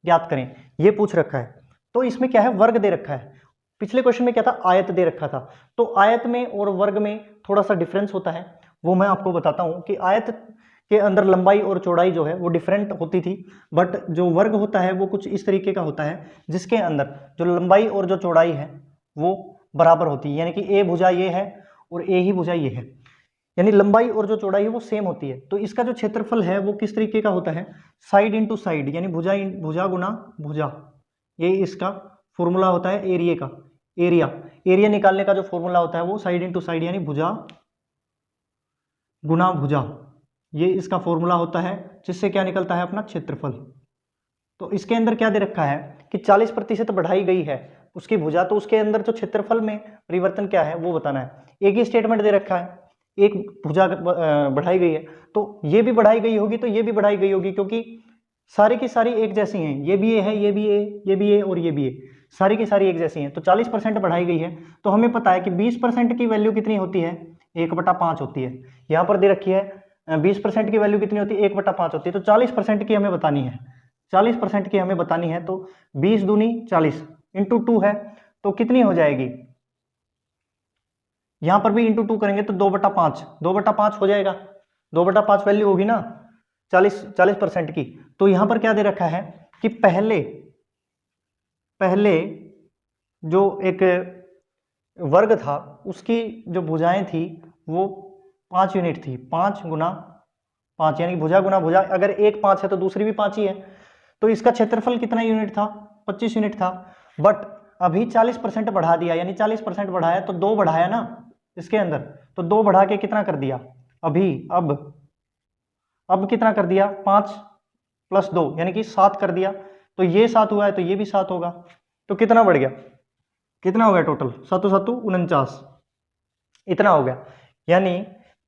ज्ञात करें, यह पूछ रखा है। तो इसमें क्या है, वर्ग दे रखा है। पिछले क्वेश्चन में क्या था, आयत दे रखा था। तो आयत में और वर्ग में थोड़ा सा डिफरेंस होता है, वो मैं आपको बताता हूं कि आयत के अंदर लंबाई और चौड़ाई जो है वो डिफरेंट होती थी, बट जो वर्ग होता है वो कुछ इस तरीके का होता है जिसके अंदर जो लंबाई और जो चौड़ाई है वो बराबर होती है, यानी कि ए भुजा ये है और ए ही भुजा ये है, यानी लंबाई और जो चौड़ाई है वो सेम होती है। तो इसका जो क्षेत्रफल है वो किस तरीके का होता है, साइड इंटू साइड, यानी भुजा गुना भुजा, ये इसका फॉर्मूला होता है एरिया का। एरिया, एरिया निकालने का जो फॉर्मूला होता है वो साइड इंटू साइड यानी भुजा गुना भुजा, ये इसका फॉर्मूला होता है, जिससे क्या निकलता है अपना क्षेत्रफल। तो इसके अंदर क्या दे रखा है कि 40% बढ़ाई गई है उसकी भुजा, तो उसके अंदर जो क्षेत्रफल में परिवर्तन क्या है वो बताना है। एक ही स्टेटमेंट दे रखा है, एक भुजा बढ़ाई गई है तो ये भी बढ़ाई गई होगी, तो ये भी बढ़ाई गई होगी, क्योंकि सारी की सारी एक जैसी हैं, ये भी ए है, ये भी ए, ये भी ए और ये भी ए, सारी की सारी एक जैसी हैं। तो 40% बढ़ाई गई है, तो हमें पता है कि 20% की वैल्यू कितनी होती है, 1/5 होती है। यहाँ पर दे रखी है 20% की वैल्यू कितनी होती है, 1/5 होती है। तो 40% की हमें बतानी है, 40% की हमें बतानी है, तो 20 दूनी 40 इंटू 2 है, तो कितनी हो जाएगी, यहां पर भी इंटू 2 करेंगे तो 2/5, 2/5 हो जाएगा, 2/5 वैल्यू होगी ना 40% की। तो यहां पर क्या दे रखा है कि पहले जो एक वर्ग था उसकी जो भुजाएं थी वो 5 यूनिट थी, 5 गुना 5 यानी भुजा गुना भुजा, अगर एक 5 है तो दूसरी भी 5 ही है। तो इसका क्षेत्रफल कितना यूनिट था, 25 यूनिट था। बट अभी 40% बढ़ा दिया, यानी 40% बढ़ाया तो 2 बढ़ाया ना इसके अंदर, तो 2 बढ़ा के कितना कर दिया अभी, अब कितना कर दिया, 5 + 2 यानी कि 7 कर दिया। तो ये 7 हुआ है तो ये भी 7 होगा, तो कितना बढ़ गया, कितना हो गया टोटल, 7 7 49, इतना हो गया। यानी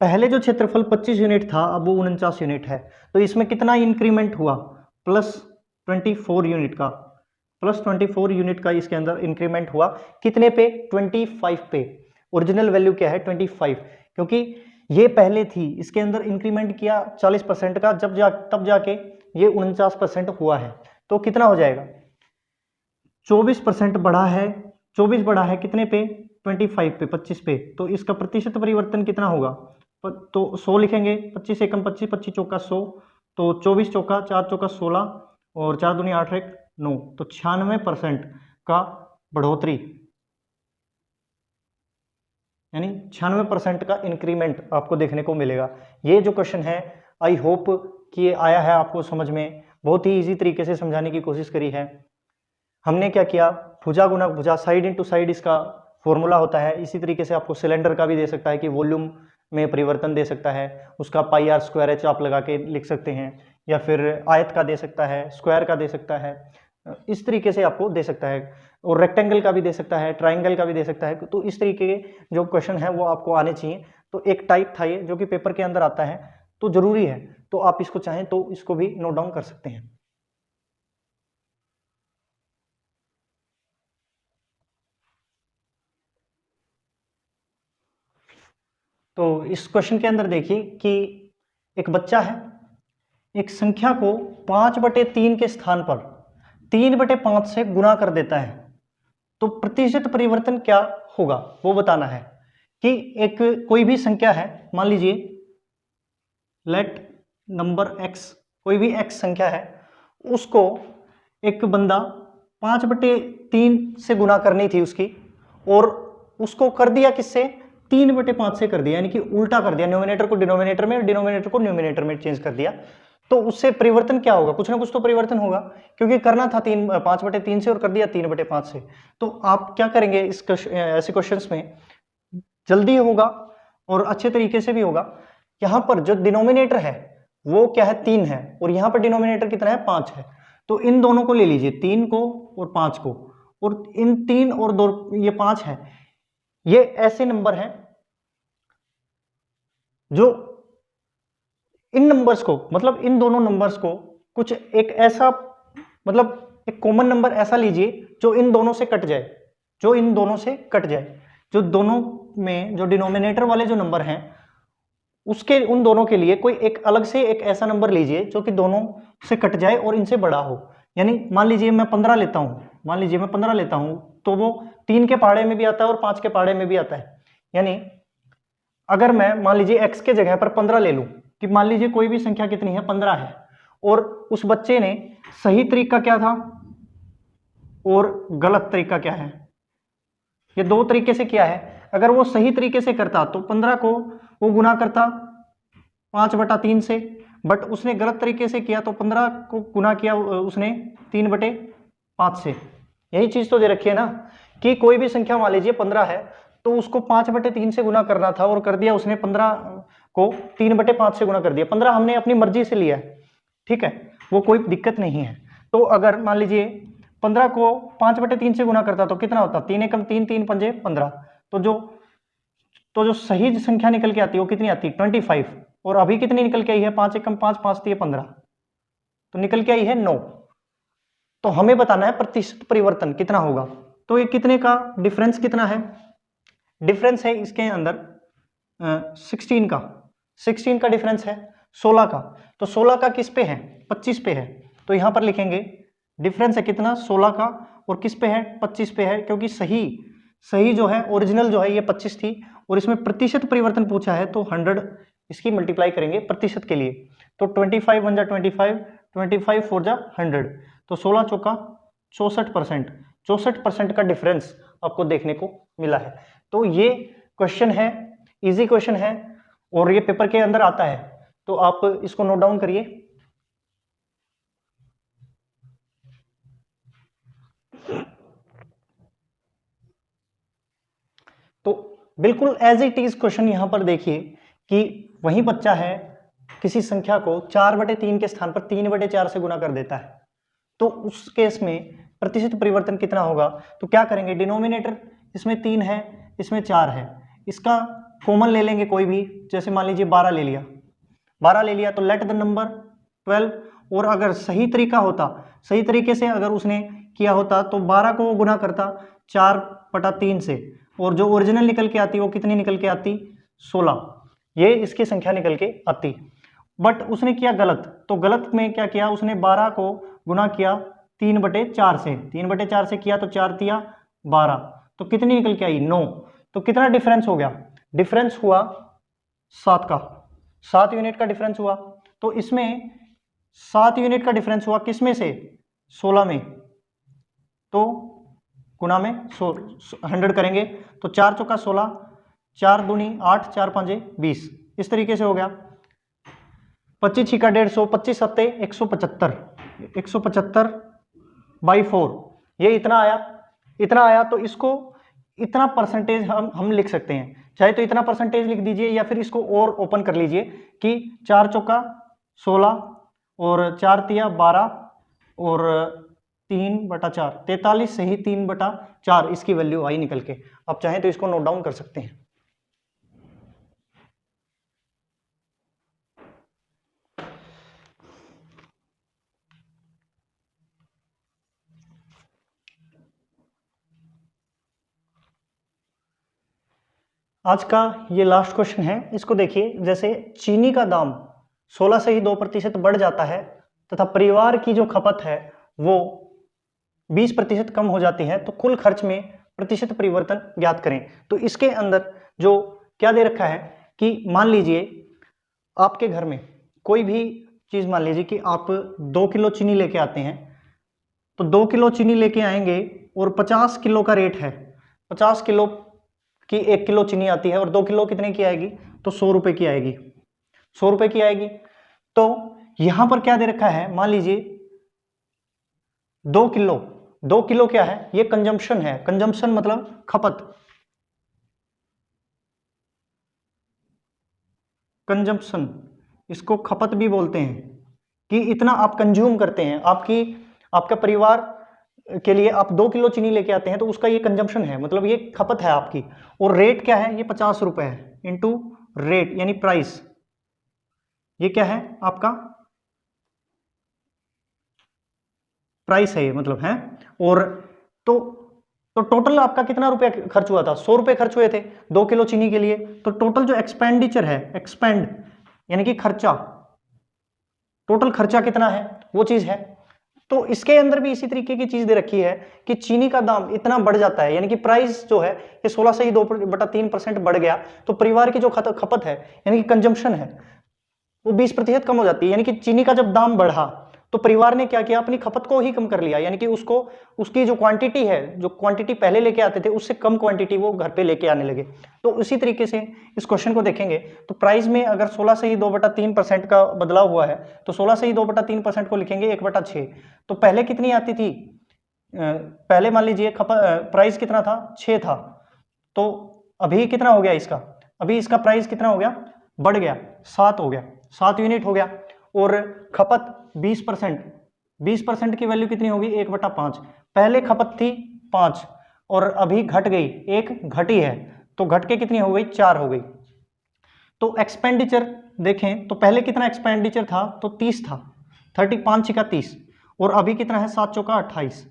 पहले जो क्षेत्रफल 25 यूनिट था अब वो 49 यूनिट है। तो इसमें कितना इंक्रीमेंट हुआ, +24 यूनिट का, +24 यूनिट का इसके अंदर इंक्रीमेंट हुआ। कितने पे, 25 पे। ओरिजिनल वैल्यू क्या है 25, क्योंकि ये पहले थी, इसके अंदर इंक्रीमेंट किया 40% का, तब जाके ये 49% हुआ है। तो कितना हो जाएगा, 24% बढ़ा है, 24 बढ़ा है कितने पे, 25 पे, 25 पे। तो इसका प्रतिशत परिवर्तन कितना होगा, तो 100 लिखेंगे, 25 एकम 25, 25 चौका 100, तो 24 चौका 4 चौका 16 और 4 दूनी 8 1 9, तो 96% का बढ़ोतरी, यानी 96% का इंक्रीमेंट आपको देखने को मिलेगा। ये जो क्वेश्चन है आई होप कि ये आया है आपको समझ में, बहुत ही इजी तरीके से समझाने की कोशिश करी है हमने। क्या किया, भुजा गुना भुजा, साइड इंटू साइड इसका फॉर्मूला होता है। इसी तरीके से आपको सिलेंडर का भी दे सकता है कि वॉल्यूम में परिवर्तन दे सकता है, उसका πr² आप लगा के लिख सकते हैं, या फिर आयत का दे सकता है, स्क्वायर का दे सकता है, इस तरीके से आपको दे सकता है, और रेक्टेंगल का भी दे सकता है, ट्राइंगल का भी दे सकता है। तो इस तरीके के जो क्वेश्चन है वो आपको आने चाहिए। तो एक टाइप था ये जो कि पेपर के अंदर आता है, तो जरूरी है, तो आप इसको चाहें तो इसको भी नोट डाउन कर सकते हैं। तो इस क्वेश्चन के अंदर देखिए कि एक बच्चा है, एक संख्या को 5/3 के स्थान पर 3/5 से गुना कर देता है, तो प्रतिशत परिवर्तन क्या होगा वो बताना है। कि एक कोई भी संख्या है, मान लीजिए लेट नंबर x, कोई भी x संख्या है, उसको एक बंदा 5/3 से गुना करनी थी उसकी, और उसको कर दिया किससे, 3/5 से कर दिया, यानी कि उल्टा कर दिया, न्यूमिनेटर को डिनोमिनेटर में और डिनोमिनेटर को न्यूमिनेटर में चेंज कर दिया। तो उससे परिवर्तन क्या होगा, कुछ ना कुछ तो परिवर्तन होगा, क्योंकि करना था 5/3 से और कर दिया 3/5 से। तो आप क्या करेंगे इस ऐसे क्वेश्चंस में, जल्दी होगा और अच्छे तरीके से भी होगा। यहाँ पर जो डिनोमिनेटर है वो क्या है, 3 है, और यहाँ पर डिनोमिनेटर कितना है, 5 है। तो इन दोनों को ले लीजिए, 3 को और 5 को, और इन 3 और 2 ये 5 है, ये ऐसे नंबर हैं जो इन नंबर्स को, मतलब इन दोनों नंबर्स को कुछ एक ऐसा, मतलब एक कॉमन नंबर ऐसा लीजिए जो इन दोनों से कट जाए, जो इन दोनों से कट जाए, जो दोनों में जो डिनोमिनेटर वाले जो नंबर हैं उसके, उन दोनों के लिए कोई एक अलग से एक ऐसा नंबर लीजिए जो कि दोनों से कट जाए और इनसे बड़ा हो। यानी मान लीजिए मैं 15 लेता हूं, मान लीजिए मैं 15 लेता हूं, तो वो 3 के पहाड़े में भी आता है और 5 के पहाड़े में भी आता है। यानी अगर मैं मान लीजिए x के जगह पर 15 ले लूं, कि मान लीजिए कोई भी संख्या कितनी है, 15 है, और उस बच्चे ने सही तरीका क्या था और गलत तरीका क्या है, ये 2 तरीके से किया है। अगर वो सही तरीके से करता तो 15 को वो गुना करता 5/3 से, बट उसने गलत तरीके से किया तो 15 को गुना किया उसने 3/5 से। यही चीज तो दे रखी है ना, कि कोई भी संख्या मान लीजिए 15 है तो उसको 5/3 से गुना करना था और कर दिया उसने 15 को 3/5 से गुना कर दिया। 15 हमने अपनी मर्जी से लिया है, ठीक है, वो कोई दिक्कत नहीं है। तो अगर मान लीजिए 15 को 5/3 से गुना करता तो कितना होता, 3 एकम 3, 3 पंजे 15। तो जो सही संख्या निकल के आती है वो कितनी आती है 25। और अभी कितनी निकल के आई है 5 एकम 5, 5 3 15, तो निकल के आई है 9। तो हमें बताना है प्रतिशत परिवर्तन कितना होगा। तो ये कितने का डिफरेंस कितना है, डिफरेंस है इसके अंदर 16 का डिफरेंस है 16 का। तो 16 का किस पे है 25 पे है, तो यहां पर लिखेंगे डिफरेंस है कितना 16 का और किस पे है 25 पे है, क्योंकि सही जो है ओरिजिनल जो है ये 25 थी और इसमें प्रतिशत परिवर्तन पूछा है तो 100 इसकी मल्टीप्लाई करेंगे प्रतिशत के लिए। तो 25 1 जा 25, 25 4 जा 100, तो 16 चौका 64%, 64% का डिफरेंस आपको देखने को मिला है। तो ये क्वेश्चन है, इजी क्वेश्चन है और ये पेपर के अंदर आता है, तो आप इसको नोट डाउन करिए। तो बिल्कुल एज इट इज क्वेश्चन यहां पर देखिए कि वही बच्चा है किसी संख्या को 4/3 के स्थान पर 3/4 से गुना कर देता है, तो उस केस में प्रतिशत परिवर्तन कितना होगा। तो क्या करेंगे, डिनोमिनेटर इसमें 3 है इसमें 4 है, इसका कॉमन ले लेंगे कोई भी, जैसे मान लीजिए 12 ले लिया, 12 ले लिया तो लेट द नंबर 12। और अगर सही तरीका होता, सही तरीके से अगर उसने किया होता तो 12 को गुना करता 4/3 से और जो ओरिजिनल निकल के आती वो कितनी निकल के आती 16, ये इसकी संख्या निकल के आती। बट उसने किया गलत, तो गलत में क्या किया उसने 12 को गुना किया 3/4 से, 3/4 से किया तो 4 तिया 12, तो कितनी निकल के आई 9। तो कितना डिफरेंस हो गया, डिफरेंस हुआ 7 का, 7 यूनिट का डिफरेंस हुआ। तो इसमें 7 यूनिट का डिफरेंस हुआ किसमें से 16 में, तो गुना में 100 करेंगे तो 4 चौका 16, 4 दूनी 8, 4 पंजे 20, इस तरीके से हो गया। 25 छिका 150, 25 सत्ते 175, 175/4, ये इतना आया। तो इसको इतना परसेंटेज हम लिख सकते हैं, चाहे तो इतना परसेंटेज लिख दीजिए या फिर इसको और ओपन कर लीजिए कि 4 चौका 16 और 4 तिया 12 और 3/4 43 से ही 3/4 इसकी वैल्यू आई निकल के। आप चाहें तो इसको नोट डाउन कर सकते हैं। आज का ये लास्ट क्वेश्चन है, इसको देखिए। जैसे चीनी का दाम 16 से ही 2% बढ़ जाता है तथा परिवार की जो खपत है वो 20% कम हो जाती है, तो कुल खर्च में प्रतिशत परिवर्तन ज्ञात करें। तो इसके अंदर जो क्या दे रखा है कि मान लीजिए आपके घर में कोई भी चीज, मान लीजिए कि आप 2 किलो चीनी लेके आते हैं, तो 2 किलो चीनी लेके आएंगे और 50 किलो का रेट है, 50 किलो की 1 किलो चीनी आती है और 2 किलो कितने की आएगी, तो 100 रुपए की आएगी, 100 रुपए की आएगी। तो यहां पर क्या दे रखा है, मान लीजिए 2 किलो क्या है, ये कंजम्पशन है, कंजम्पशन मतलब खपत, कंजम्पशन इसको खपत भी बोलते हैं, कि इतना आप कंज्यूम करते हैं, आपका परिवार के लिए आप 2 किलो चीनी लेके आते हैं तो उसका ये कंजम्पशन है, मतलब ये खपत है आपकी। और रेट क्या है, ये 50 रुपए है इंटू रेट यानी प्राइस, ये क्या है आपका प्राइस है, ये मतलब है। और तो टोटल आपका कितना रुपया खर्च हुआ था, 100 रुपए खर्च हुए थे 2 किलो चीनी के लिए। तो टोटल जो एक्सपेंडिचर है, एक्सपेंड यानी कि खर्चा, टोटल खर्चा कितना है वो चीज है। तो इसके अंदर भी इसी तरीके की चीज दे रखी है कि चीनी का दाम इतना बढ़ जाता है, यानी कि प्राइस जो है ये 16 से ही 2/3% बढ़ गया, तो परिवार की जो खपत है यानी कि कंजम्पशन है वो 20% कम हो जाती है। यानी कि चीनी का जब दाम बढ़ा तो परिवार ने क्या किया, अपनी खपत को ही कम कर लिया, यानी कि उसकी जो क्वांटिटी है, जो क्वांटिटी पहले लेके आते थे उससे कम क्वांटिटी वो घर पे लेके आने लगे। तो उसी तरीके से इस क्वेश्चन को देखेंगे तो प्राइस में अगर 16 से ही 2/3% का बदलाव हुआ है तो 16 से ही 2/3% को लिखेंगे 1/6। तो पहले कितनी आती थी पहले मान लीजिए प्राइस कितना था, 6 था, तो अभी कितना हो गया इसका, अभी इसका प्राइस कितना हो गया, बढ़ गया, 7 हो गया, 7 यूनिट हो गया। और खपत 20%, 20% की वैल्यू कितनी होगी, 1/5। पहले खपत थी 5 और अभी घट गई, 1 घटी है, तो घट के कितनी हो गई, 4 हो गई। तो एक्सपेंडिचर देखें तो पहले कितना एक्सपेंडिचर था, तो 30 था, 35 छिका 30, और अभी कितना है, 7 चौका 28।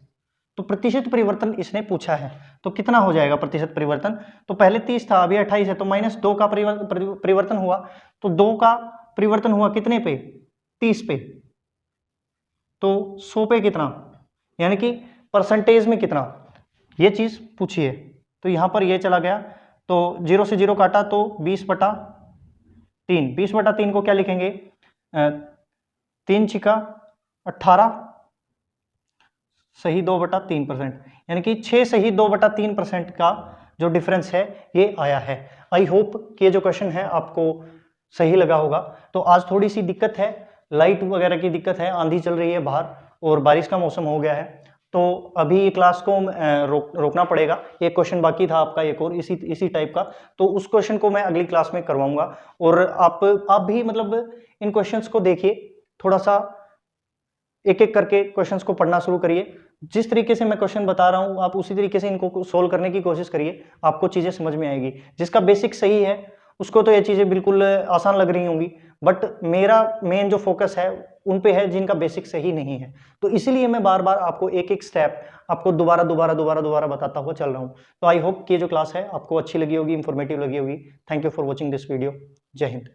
तो प्रतिशत परिवर्तन इसने पूछा है, तो कितना हो जाएगा प्रतिशत परिवर्तन, तो पहले 30 था, अभी 28 है, तो -2 का परिवर्तन हुआ, तो 2 का परिवर्तन हुआ कितने पे, 30 पे, तो 100 पे कितना, यानी कि परसेंटेज में कितना, ये चीज पूछी है। तो यहां पर ये चला गया, तो 0 से 0 काटा तो 20/3, 20/3 को क्या लिखेंगे, 3 छिका 18 सही 2/3%, यानी कि 6 सही 2/3% का जो डिफरेंस है ये आया है। आई होप कि ये जो क्वेश्चन है आपको सही लगा होगा। तो आज थोड़ी सी दिक्कत है, लाइट वगैरह की दिक्कत है, आंधी चल रही है बाहर और बारिश का मौसम हो गया है, तो अभी ये क्लास को रोकना पड़ेगा। एक क्वेश्चन बाकी था आपका एक और इसी टाइप का, तो उस क्वेश्चन को मैं अगली क्लास में करवाऊंगा। और आप भी मतलब इन क्वेश्चंस को देखिए, थोड़ा सा एक एक करके क्वेश्चंस को पढ़ना शुरू करिए। जिस तरीके से मैं क्वेश्चन बता रहा हूं आप उसी तरीके से इनको सोल्व करने की कोशिश करिए, आपको चीजें समझ में आएगी। जिसका बेसिक सही है उसको तो ये चीजें बिल्कुल आसान लग रही होंगी, बट मेरा मेन जो फोकस है उन पे है जिनका बेसिक सही नहीं है। तो इसीलिए मैं बार बार आपको एक एक स्टेप आपको दोबारा बताता हुआ चल रहा हूँ। तो आई होप कि ये जो क्लास है आपको अच्छी लगी होगी, इंफॉर्मेटिव लगी होगी। Thank you for watching this video. जय हिंद।